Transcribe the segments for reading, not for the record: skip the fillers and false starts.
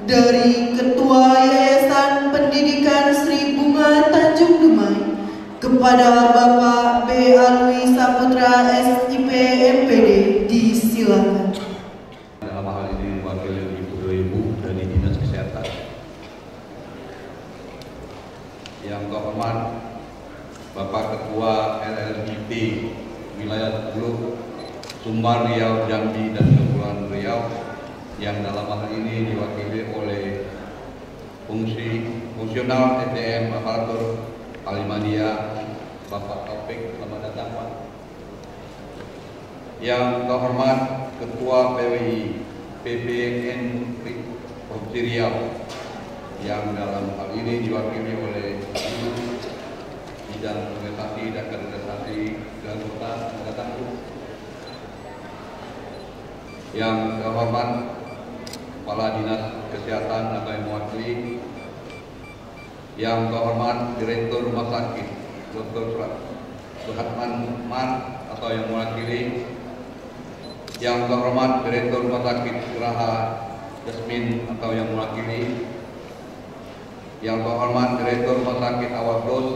dari Ketua Yayasan Pendidikan Sri Bunga Tanjung Dumai kepada Bapak B. Alwi Saputra SIP MPD, disilakan. Dalam hal ini wakil ibu dari Dinas Kesehatan. Yang terhormat Bapak Ketua LLIP Wilayah 10 Sumbar, Riau, Jambi, dan Kepulauan Riau, yang dalam hal ini diwakili oleh fungsional SDM aparatur Alimadia, Bapak Taufik. Selamat datang, Pak. Yang terhormat Ketua PWI PPN Provinsi Riau, yang dalam hal ini diwakili oleh bidang organisasi dan kaderisasi dan kota. Selamat datang, Bu. Yang terhormat Kepala Dinas Kesehatan atau yang mewakili, yang terhormat Direktur Rumah Sakit Dr. Suhatman Man atau yang mewakili, yang terhormat Direktur Rumah Sakit Geraha Jasmin atau yang mewakili, yang terhormat Direktur Rumah Sakit Awados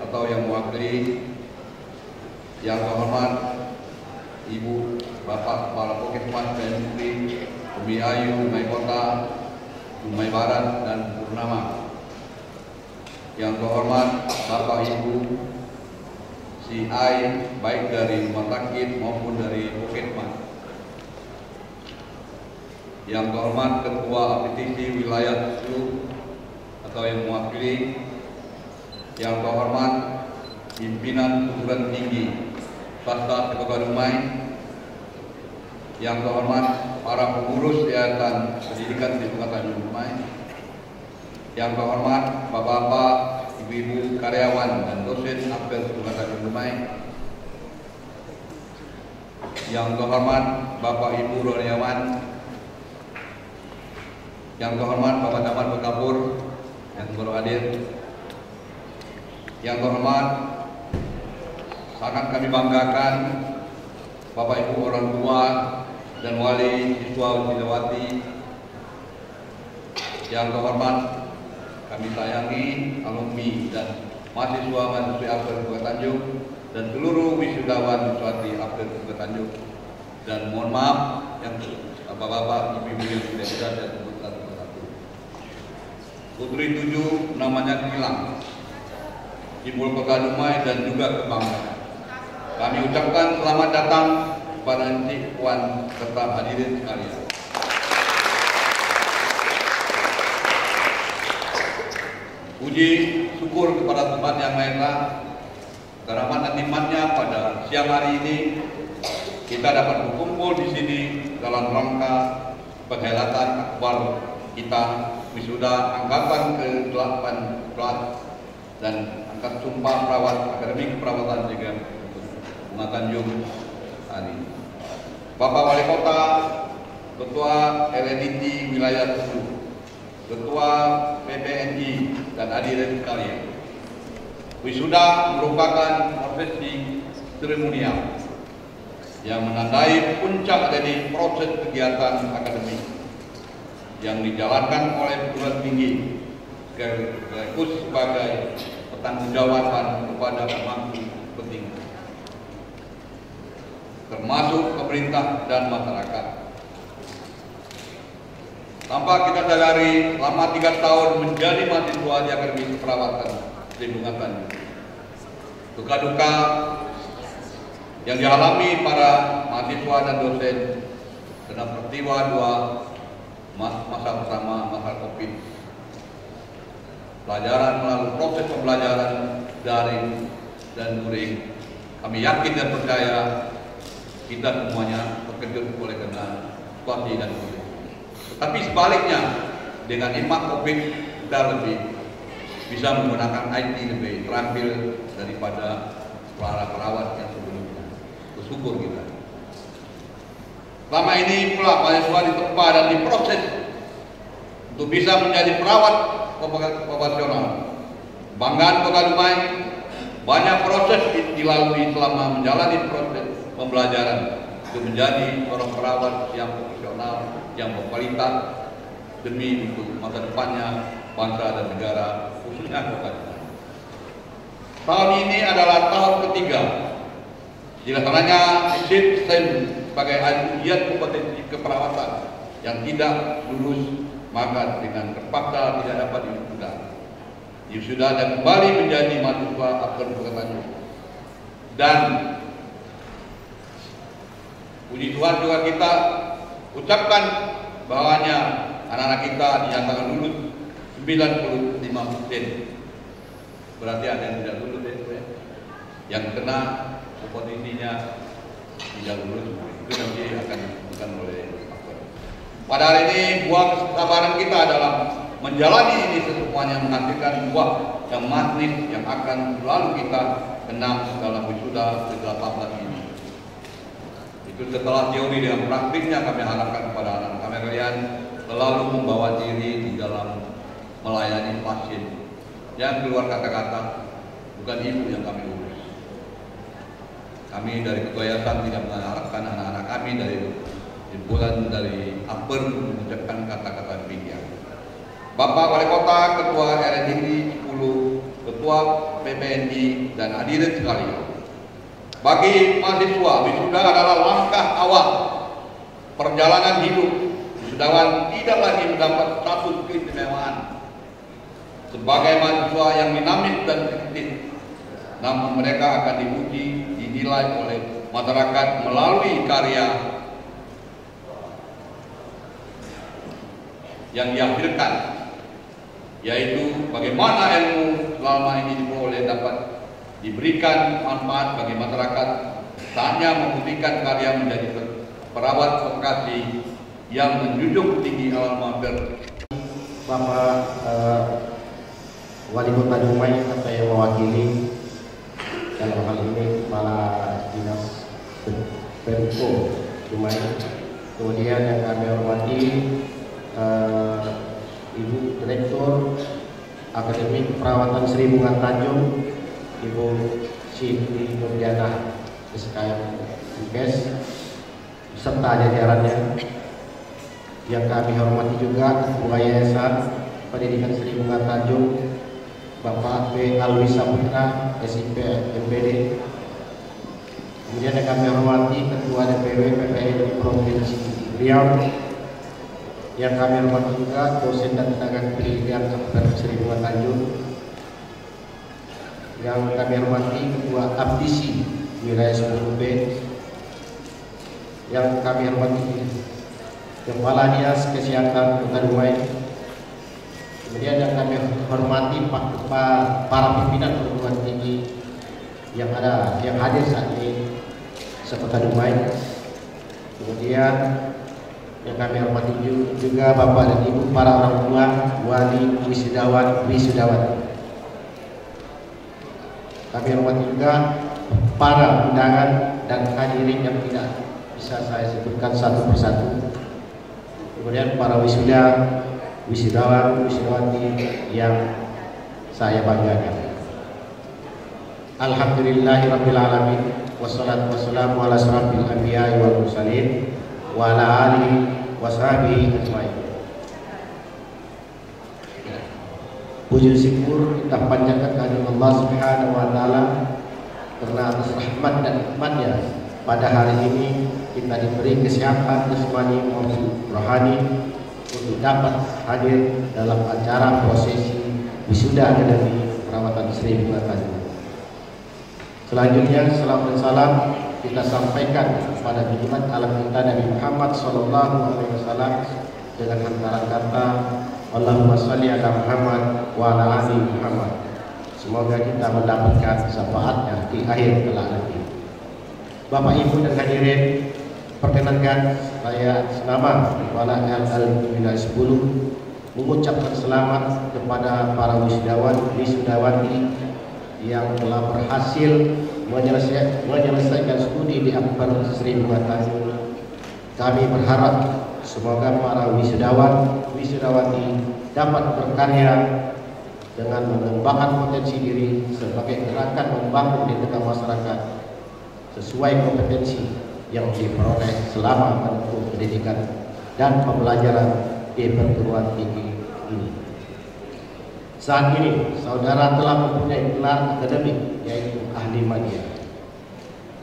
atau yang mewakili, yang terhormat Ibu Bapak Kepala Puskesmas dan Umi Ayu, Dumai Kota, Dumai Barat, dan Purnama. Yang terhormat Bapak Ibu CI baik dari rumah sakit maupun dari Puskesmas. Yang terhormat Ketua APTC Wilayah 10 atau yang mewakili, yang terhormat pimpinan perguruan tinggi swasta Kota Dumai, yang terhormat para pengurus Yayasan Pendidikan di Kota Dumai, yang terhormat Bapak-bapak, Ibu-ibu karyawan dan dosen Apel Kota Dumai, yang terhormat Bapak Ibu Roniawan, yang terhormat Bapak Camat Bekapur yang baru hadir, yang terhormat sangat kami banggakan Bapak Ibu orang tua dan wali siswa Widawati, yang terhormat kami sayangi alumni dan mahasiswa-mahasiswi Apel Bukit Tanjung dan seluruh wisudawan wiswati Apel Bukit Tanjung, dan mohon maaf yang bapak-bapak, ibu-ibu yang tidak bisa saya sebut satu-satu. Putri 7 namanya hilang, simbol Kota Dumai dan juga kebanggaan. Kami ucapkan selamat datang kepada Encik Puan serta hadirin sekalian. Puji syukur kepada Tuhan Yang Maha Esa, karena dan nikmatnya pada siang hari ini kita dapat berkumpul di sini dalam rangka perhelatan akbar kita wisuda angkatan ke-18 dan angkat sumpah perawat akademi keperawatan juga Bunga Tanjung hari. Bapak Wali Kota, Ketua LNIT Wilayah 10, Ketua PPNI, dan hadirin sekalian. Wisuda merupakan prosesi seremonial yang menandai puncak dari proses kegiatan akademik yang dijalankan oleh perguruan tinggi sekaligus sebagai pertanggungjawaban kepada pemangku kepentingan, termasuk pemerintah dan masyarakat. Tanpa kita sadari, selama 3 tahun menjadi mahasiswa di Akademi Keperawatan Sri Bunga Tanjung, duka-duka yang dialami para mahasiswa dan dosen dalam peristiwa 2 masa pertama masa COVID, pelajaran melalui proses pembelajaran daring dan luring, kami yakin dan percaya kita semuanya terkejut oleh karena situasi dan COVID. Tapi sebaliknya, dengan impact COVID kita lebih bisa menggunakan IT lebih terampil daripada para perawat yang sebelumnya. Bersyukur kita. Selama ini pula mahasiswa ditempa dan diproses untuk bisa menjadi perawat profesional. Banggaan Kota Dumai, banyak proses dilalui selama menjalani proses pembelajaran untuk menjadi seorang perawat yang profesional, yang berkualitas, demi untuk masa depannya bangsa dan negara, khususnya Kota Dumai. Tahun ini adalah tahun ketiga dilaksanakannya SIM sebagai ujian kompetensi keperawatan yang tidak lulus maka dengan terpaksa tidak dapat diwisuda. Diwisuda dan kembali menjadi mahasiswa Akper Kota Tanjung. Dan puji Tuhan juga kita ucapkan bahwanya anak-anak kita dinyatakan lulus 95%. Berarti ada yang tidak lulus ya. Yang kena kompetensinya tidak lulus, itu nanti akan dilakukan oleh Akper. Pada hari ini buah kesabaran kita adalah menjalani ini semuanya menghasilkan buah yang manis yang akan selalu kita kenang dalam wisuda ke-18 ini. Itu setelah teori dengan praktiknya kami harapkan kepada anak-anak kami kalian selalu membawa diri di dalam melayani pasien. Yang keluar kata-kata bukan ibu yang kami urus. Kami dari Ketua Yayasan tidak mengharapkan anak-anak kami dari himpunan dari Akper mengucapkan kata-kata demikian. Bapak Wali Kota, Ketua RNID 10, Ketua PPNI dan hadirin sekalian. Bagi mahasiswa, wisuda adalah langkah awal perjalanan hidup. Wisudawan tidak lagi mendapat status keistimewaan sebagai mahasiswa yang dinamis dan kritis, namun mereka akan diuji, dinilai oleh masyarakat melalui karya yang dihasilkan, yaitu bagaimana ilmu selama ini diperoleh dapat diberikan manfaat bagi masyarakat. Saatnya membuktikan karya menjadi perawat vokasi yang menjunjung tinggi alma mater. Bapak Wali Kota Dumai, saya mewakili dalam hal ini Kepala Dinas Pemko Dumai. Kemudian yang kami hormati Ibu Direktur Akademi Keperawatan Sri Bunga Tanjung, Ibu Siti Nurdiana SKM Kes, serta jajarannya. Yang kami hormati juga Ketua Yayasan Pendidikan Sri Bunga Tanjung, Bapak B. Alwi Saputra SIP MPD. Kemudian yang kami hormati Ketua DPW PPI Provinsi Riau. Yang kami hormati juga dosen dan tenaga pendidikan Akper Sri Bunga Tanjung. Yang kami hormati Ketua Abdisi Wilayah 10B. Yang kami hormati Kepala Dinas Kesehatan Kota Dumai. Kemudian yang kami hormati para pimpinan perguruan tinggi yang hadir saat ini se-Kota Dumai. Kemudian yang kami hormati juga Bapak dan Ibu para orang tua, wali, wisudawan, wisudawati. Kami hormati juga para undangan dan hadirin yang tidak bisa saya sebutkan satu persatu. Kemudian para wisuda, wisudawan, wisudawati yang saya banggakan. Alhamdulillahirabbil alamin, wassalatu wassalamu ala asrofil anbiya'i wal mursalin wa ala alihi washabihi ajmain. Puji syukur kita panjatkan kehadirat Allah Subhanahu wa taala karena atas rahmat dan nikmat-Nya pada hari ini kita diberi kesehatan jasmani maupun rohani untuk dapat hadir dalam acara prosesi wisuda Akademi Keperawatan Sri Bunga Tanjung. Selanjutnya salam dan salam kita sampaikan kepada junjungan alam kita Nabi Muhammad SAW dengan hantaran kata Allahumma sholli ala Muhammad wa ala ali Muhammad. Semoga kita mendapatkan syafaatnya di akhir kelak nanti. Bapak Ibu dan hadirin, perkenankan saya senama Kepala Al-Bina 10 mengucapkan selamat kepada para wisudawan, wisudawati yang telah berhasil menyelesaikan studi di Akper Sri Bunga Tanjung. Kami berharap semoga para wisudawan, wisudawati dapat berkarya dengan mengembangkan potensi diri sebagai gerakan membangun di tengah masyarakat sesuai kompetensi yang diperoleh selama menempuh pendidikan dan pembelajaran di di perguruan tinggi ini. Saat ini saudara telah mempunyai gelar akademik, yaitu ahli media.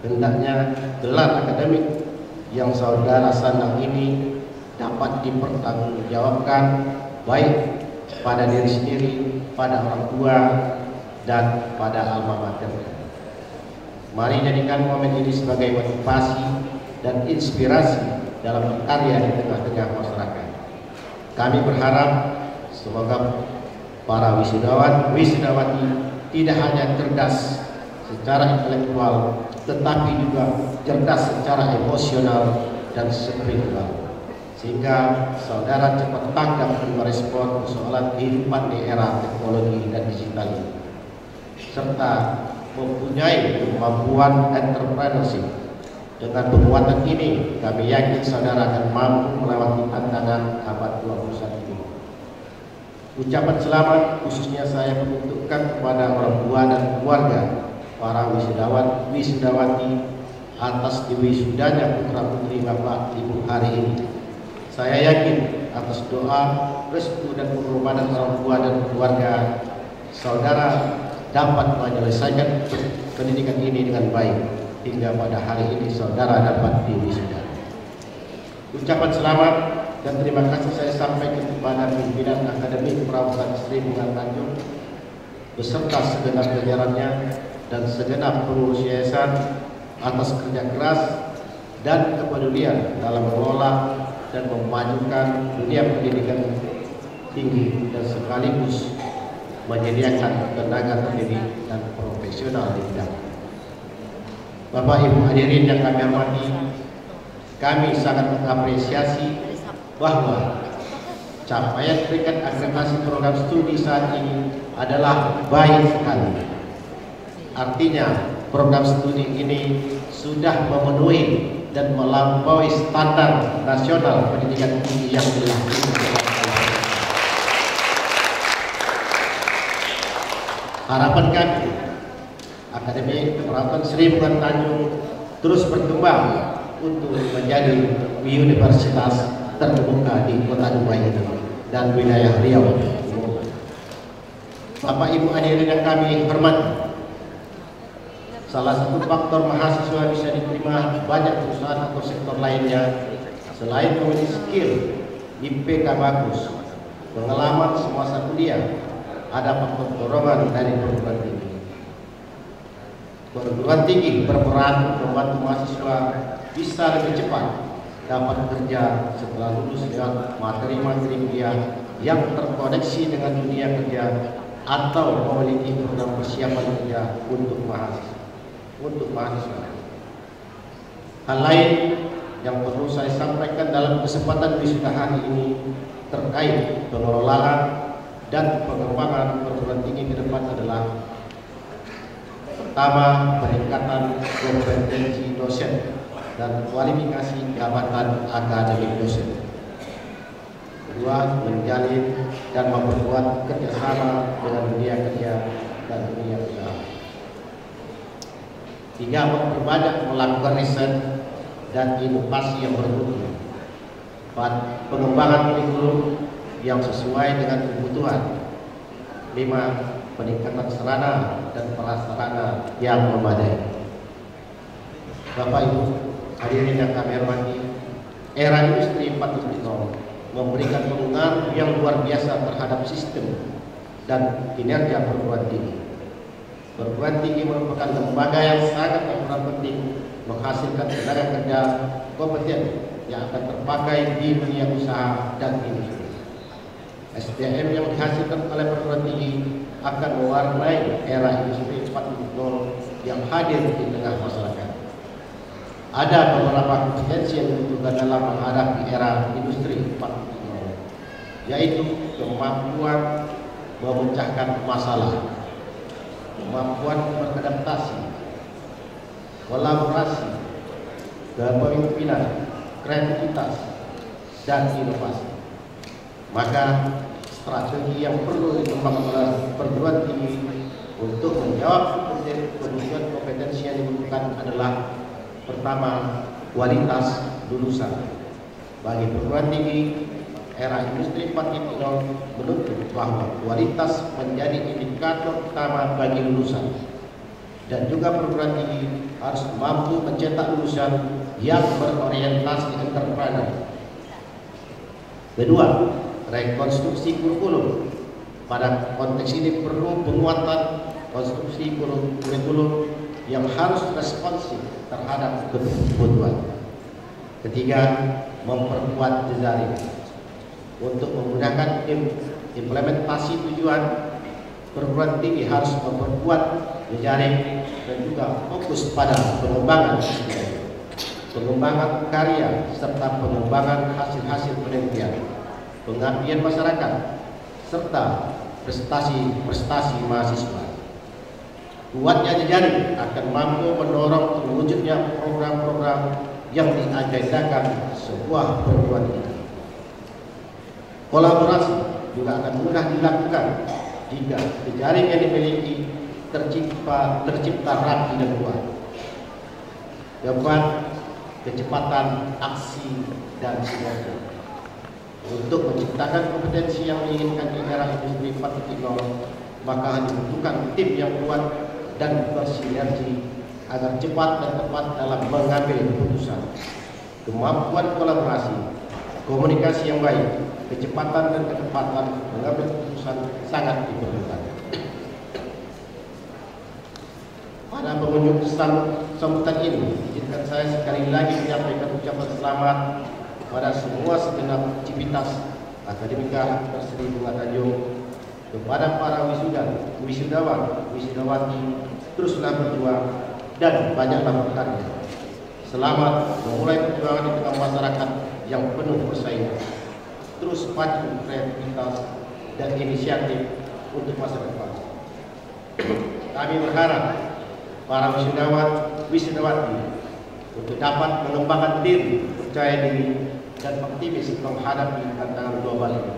Hendaknya gelar akademik yang saudara sandang ini dapat dipertanggungjawabkan baik pada diri sendiri, pada orang tua, dan pada alma mater. Mari jadikan momen ini sebagai motivasi dan inspirasi dalam berkarya di tengah-tengah masyarakat. Kami berharap semoga para wisudawan, wisudawati tidak hanya cerdas secara intelektual, tetapi juga cerdas secara emosional dan spiritual, sehingga saudara cepat tanggap dan merespon persoalan kehidupan di era teknologi dan digital ini, serta mempunyai kemampuan entrepreneurship. Dengan penguatan ini, kami yakin saudara akan mampu melewati tantangan abad 21 ini. Ucapan selamat khususnya saya peruntukkan kepada orang tua dan keluarga para wisudawan, wisudawati atas diwisudanya putra putri Bapak Ibu hari ini. Saya yakin atas doa, restu dan pengorbanan orang tua dan keluarga, saudara dapat menyelesaikan pendidikan ini dengan baik hingga pada hari ini saudara dapat diwisuda. Ucapan selamat dan terima kasih saya sampaikan kepada pimpinan Akademi Perawatan Sri Bunga Tanjung beserta segenap jajarannya dan segenap pengurus yayasan atas kerja keras dan kepedulian dalam mengelola dan memajukan dunia pendidikan tinggi dan sekaligus menyediakan tenaga pendidik dan profesional di bidang. Bapak Ibu hadirin yang kami hormati, kami sangat mengapresiasi bahwa capaian peringkat akreditasi program studi saat ini adalah baik sekali. Artinya program studi ini sudah memenuhi dan melampaui standar nasional pendidikan tinggi yang dilakukan. Harapan kami Akademi Perawatan Sri Bunga Tanjung terus berkembang untuk menjadi universitas terkemuka di Kota Dumai dan wilayah Riau. Bapak Ibu hadirin yang kami hormati, salah satu faktor mahasiswa bisa diterima banyak perusahaan atau sektor lainnya selain memiliki skill, IPK bagus, pengalaman semasa kuliah, ada faktor dorongan dari perguruan tinggi. Perguruan tinggi berperan membantu mahasiswa bisa lebih cepat dapat bekerja setelah lulus dengan materi-materi kuliah yang terkoneksi dengan dunia kerja atau memiliki program persiapan kerja untuk mahasiswa. Hal lain yang perlu saya sampaikan dalam kesempatan wisuda hari ini terkait pengelolaan dan pengembangan perguruan tinggi ke depan adalah: pertama, peningkatan kompetensi dosen dan kualifikasi jabatan akademik dosen. Kedua, menjalin dan memperkuat kerjasama dengan dunia kerja dan dunia usaha. Tiga, memperbanyak melakukan riset dan inovasi yang bermutu. Empat, pengembangan kurikulum yang sesuai dengan kebutuhan. Lima, peningkatan sarana dan prasarana yang memadai. Bapak Ibu hadirin yang kami hormati, era industri 4.0 memberikan pengaruh yang luar biasa terhadap sistem dan kinerja perguruan tinggi. Perguruan tinggi merupakan lembaga yang sangat berperan penting menghasilkan tenaga kerja kompeten yang akan terpakai di dunia usaha dan industri. SDM yang dihasilkan oleh perguruan tinggi akan mewarnai era industri 4.0 yang hadir di tengah masyarakat. Ada beberapa kompetensi yang dibutuhkan dalam menghadapi era industri 4.0, yaitu kemampuan memecahkan masalah, kemampuan beradaptasi, kolaborasi, kepemimpinan, kreativitas, dan inovasi. Maka strategi yang perlu dikembangkan oleh perguruan tinggi untuk menjawab kebutuhan kompetensi yang dibutuhkan adalah: pertama, kualitas lulusan. Bagi perguruan tinggi, era industri 4.0 menuntut bahwa kualitas menjadi indikator utama bagi lulusan, dan juga perguruan tinggi harus mampu mencetak lulusan yang berorientasi entrepreneur. Kedua, rekonstruksi kurikulum. Pada konteks ini perlu penguatan konstruksi kurikulum yang harus responsif terhadap kebutuhan. Ketiga, memperkuat jejaring. Untuk memudahkan implementasi tujuan, perguruan tinggi harus memperkuat jejaring dan juga fokus pada pengembangan karya serta pengembangan hasil-hasil penelitian, pengabdian masyarakat, serta prestasi mahasiswa. Kuatnya jejaring akan mampu mendorong terwujudnya program-program yang diagendakan sebuah perguruan tinggi. Kolaborasi juga akan mudah dilakukan jika jejaring yang dimiliki tercipta rapi dan kuat. Keempat, kecepatan aksi dan sinergi. Untuk menciptakan kompetensi yang diinginkan di era industri 4.0, maka dibutuhkan tim yang kuat dan bersinergi agar cepat dan tepat dalam mengambil keputusan. Kemampuan kolaborasi, komunikasi yang baik, kecepatan dan ketepatan mengambil keputusan sangat diperlukan. Pada pengunjung sambutan ini, izinkan saya sekali lagi menyampaikan ucapan selamat kepada semua segenap civitas akademika Sri Bunga Tanjung, kepada para wisudawan, wisudawati, teruslah berjuang dan banyaklah berkarya. Selamat memulai perjuangan di tengah masyarakat yang penuh persaingan. Terus maju kreativitas dan inisiatif untuk masa depan. Kami berharap para wisudawan, wisudawati untuk dapat mengembangkan diri, percaya diri, dan optimis menghadapi tantangan global ini.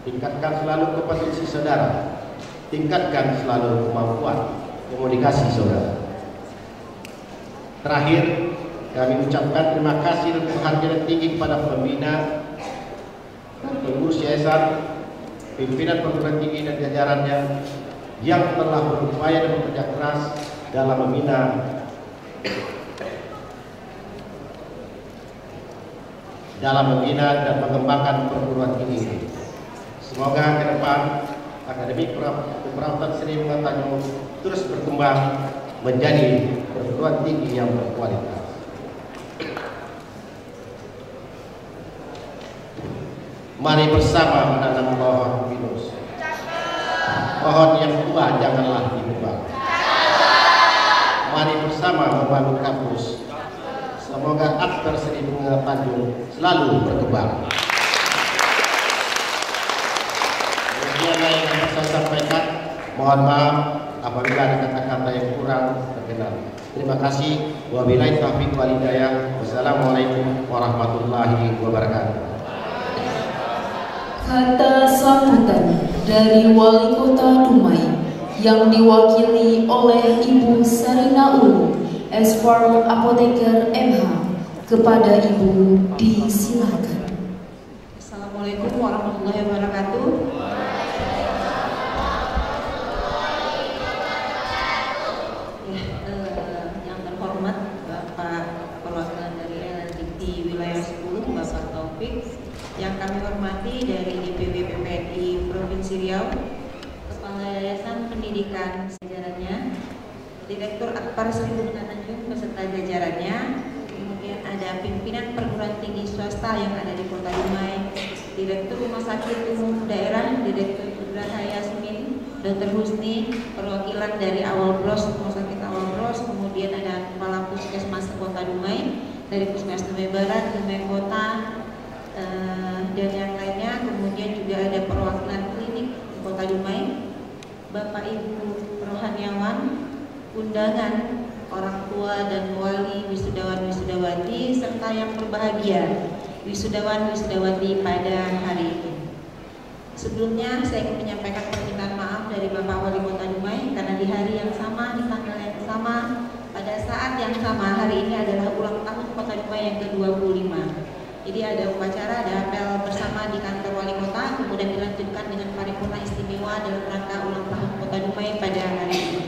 Tingkatkan selalu kompetensi saudara, tingkatkan selalu kemampuan komunikasi saudara. Terakhir, kami ucapkan terima kasih dan penghargaan tinggi kepada pembina dan pengurus yayasan, pimpinan perguruan tinggi dan jajarannya yang telah berupaya dan bekerja keras dalam membina dan mengembangkan perguruan tinggi ini. Semoga ke depan Akademi Keperawatan Sri Bunga Tanjung terus berkembang menjadi perguruan tinggi yang berkualitas. Mari bersama menanam pohon pinus. Pohon yang tua janganlah ditebang. Mari bersama membangun kampus. Semoga Akper Sri Bunga Tanjung selalu berkembang. Demikianlah yang dapat saya sampaikan. Mohon maaf apabila ada kata-kata yang kurang berkenan. Terima kasih. Wabillahi taufiq wal hidayah. Wassalamualaikum warahmatullahi wabarakatuh. Kata sambutan dari Wali Kota Dumai yang diwakili oleh Ibu Sarina Ulu, S-Farm Apoteker MH, kepada Ibu disilakan. Assalamualaikum warahmatullahi wabarakatuh. Yang terhormat Bapak Perwakilan dari LLDT Wilayah 10, Bapak Taufik, yang kami hormati dari DPW PPNI Provinsi Riau, Kepala Yayasan Pendidikan jajarannya, Direktur Akpar Sri Bunga Tanjung beserta jajarannya, kemudian ada pimpinan perguruan tinggi swasta yang ada di Kota Dumai, Direktur Rumah Sakit Umum Daerah, Direktur Ibrah Yasmin, Dr. Husni, perwakilan dari Awal Bros, Rumah Sakit Awal Bros, kemudian ada Kepala Puskesmas Kota Dumai, dari Puskesmas Dumai Barat, Dumai Kota, dan yang lainnya, kemudian juga ada perwakilan klinik di Kota Dumai, Bapak Ibu Rohaniawan, undangan orang tua dan wali wisudawan wisudawati serta yang berbahagia wisudawan wisudawati pada hari ini. Sebelumnya saya ingin menyampaikan permintaan maaf dari Bapak Wali Kota Dumai karena di hari yang sama, di tanggal yang sama, pada saat yang sama hari ini adalah ulang tahun Kota Dumai yang ke-25. Jadi ada upacara, ada apel bersama di kantor wali kota, kemudian dilanjutkan dengan paripurna istimewa dalam rangka ulang tahun Kota Dumai pada hari ini.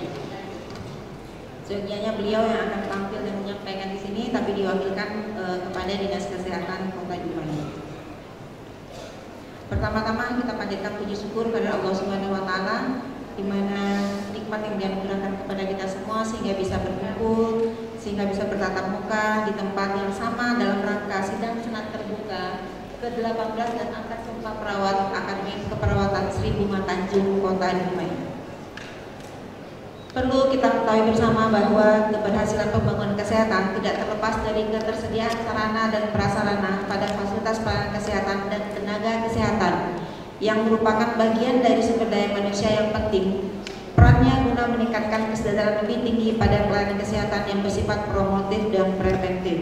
Seyogianya beliau yang akan tampil dan menyampaikan di sini, tapi diwakilkan kepada Dinas Kesehatan Kota Dumai. Pertama-tama kita panjatkan puji syukur kepada Allah Subhanahu wa taala di mana nikmat yang dianugerahkan kepada kita semua sehingga bisa berkumpul, sehingga bisa bertatap muka di tempat yang sama dalam rangka sidang senat terbuka ke-18 dan angkat sumpah perawat Akademi Keperawatan Sri Bunga Tanjung Kota Dumai. Perlu kita ketahui bersama bahwa keberhasilan pembangunan kesehatan tidak terlepas dari ketersediaan sarana dan prasarana pada fasilitas pelayanan kesehatan dan tenaga kesehatan yang merupakan bagian dari sumber daya manusia yang penting. Perannya guna meningkatkan kesejahteraan lebih tinggi pada pelayanan kesehatan yang bersifat promotif dan preventif,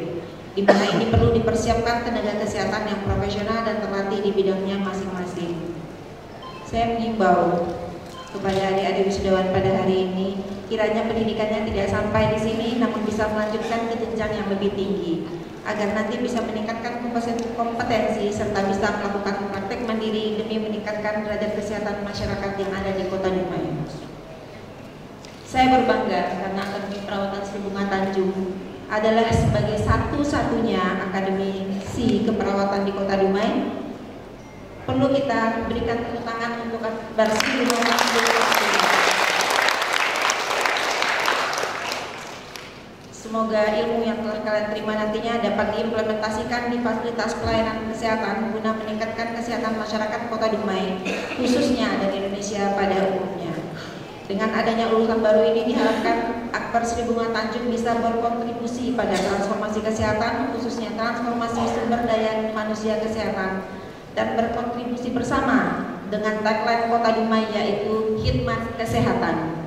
di mana ini perlu dipersiapkan tenaga kesehatan yang profesional dan terlatih di bidangnya masing-masing. Saya mengimbau kepada adik-adik wisudawan pada hari ini, kiranya pendidikannya tidak sampai di sini, namun bisa melanjutkan ke jenjang yang lebih tinggi, agar nanti bisa meningkatkan kompetensi serta bisa melakukan praktek mandiri demi meningkatkan derajat kesehatan masyarakat yang ada di Kota Dumai. Saya berbangga karena Akademi Perawatan Sri Bunga Tanjung adalah sebagai satu-satunya akademisi keperawatan di Kota Dumai. Perlu kita berikan tepuk tangan untuk Sri Bunga Tanjung. Semoga ilmu yang telah kalian terima nantinya dapat diimplementasikan di fasilitas pelayanan kesehatan guna meningkatkan kesehatan masyarakat Kota Dumai, khususnya dan Indonesia pada umumnya. Dengan adanya lulusan baru ini diharapkan Akbar Sri Bunga Tanjung bisa berkontribusi pada transformasi kesehatan, khususnya transformasi sumber daya manusia kesehatan, dan berkontribusi bersama dengan tagline Kota Dumai yaitu khidmat kesehatan.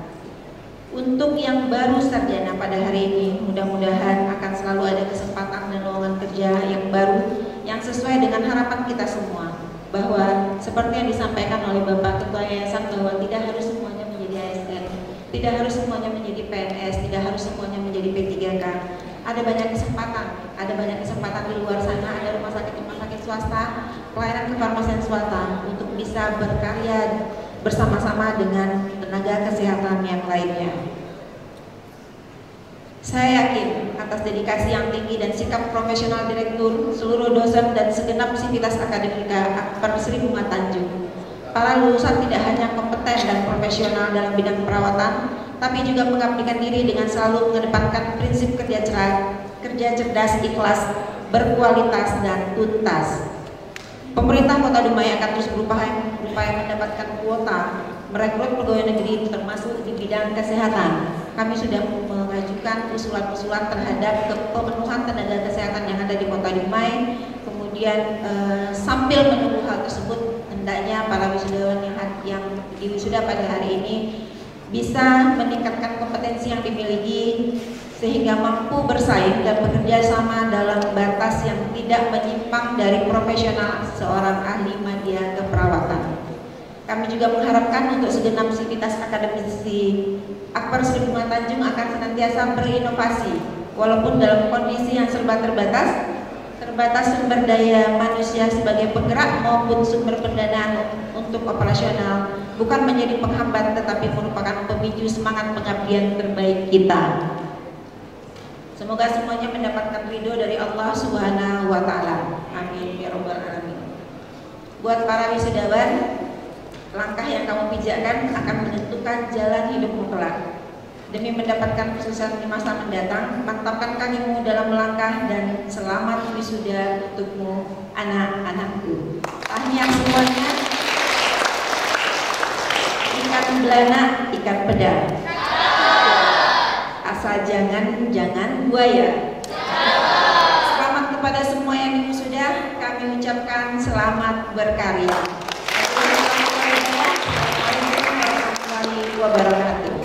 Untuk yang baru sarjana pada hari ini, mudah-mudahan akan selalu ada kesempatan dan lowongan kerja yang baru yang sesuai dengan harapan kita semua, bahwa seperti yang disampaikan oleh Bapak Ketua Yayasan bahwa tidak harus semuanya menjadi ASN, tidak harus semuanya menjadi PNS, tidak harus semuanya menjadi P3K. Ada banyak kesempatan di luar sana, ada rumah sakit swasta, pelayanan kefarmasian swasta untuk bisa berkarya bersama-sama dengan tenaga kesehatan yang lainnya. Saya yakin atas dedikasi yang tinggi dan sikap profesional Direktur, seluruh dosen dan segenap sivitas akademika Akbar Sri Bunga Tanjung, para lulusan tidak hanya kompeten dan profesional dalam bidang perawatan, tapi juga mengabdikan diri dengan selalu mengedepankan prinsip kerja cerdas, ikhlas, berkualitas dan tuntas. Pemerintah Kota Dumai akan terus berupaya mendapatkan kuota merekrut pegawai negeri termasuk di bidang kesehatan. Kami sudah mengajukan usulan-usulan terhadap pemenuhan tenaga kesehatan yang ada di Kota Dumai. Kemudian sambil menunggu hal tersebut, hendaknya para wisudawan yang diwisuda pada hari ini bisa meningkatkan kompetensi yang dimiliki sehingga mampu bersaing dan bekerja sama dalam batas yang tidak menyimpang dari profesional seorang ahli media keperawatan. Kami juga mengharapkan untuk segenap sivitas akademisi Akbar Sri Bunga Tanjung akan senantiasa berinovasi walaupun dalam kondisi yang serba terbatas sumber daya manusia sebagai penggerak maupun sumber pendanaan untuk operasional, bukan menjadi penghambat tetapi merupakan pemicu semangat pengabdian terbaik kita. Semoga semuanya mendapatkan ridho dari Allah Subhanahu wa taala. Amin ya rabbal alamin. Buat para wisudawan, langkah yang kamu pijakkan akan menentukan jalan hidupmu kelak. Demi mendapatkan kesuksesan di masa mendatang, mantapkan kakimu dalam melangkah dan selamat wisuda untukmu anak-anakku. Tahniah semuanya. Ikan belana, ikan pedang. Asal jangan buaya. Selamat kepada semua yang sudah kami ucapkan selamat berkarya. Assalamualaikum warahmatullahi wabarakatuh.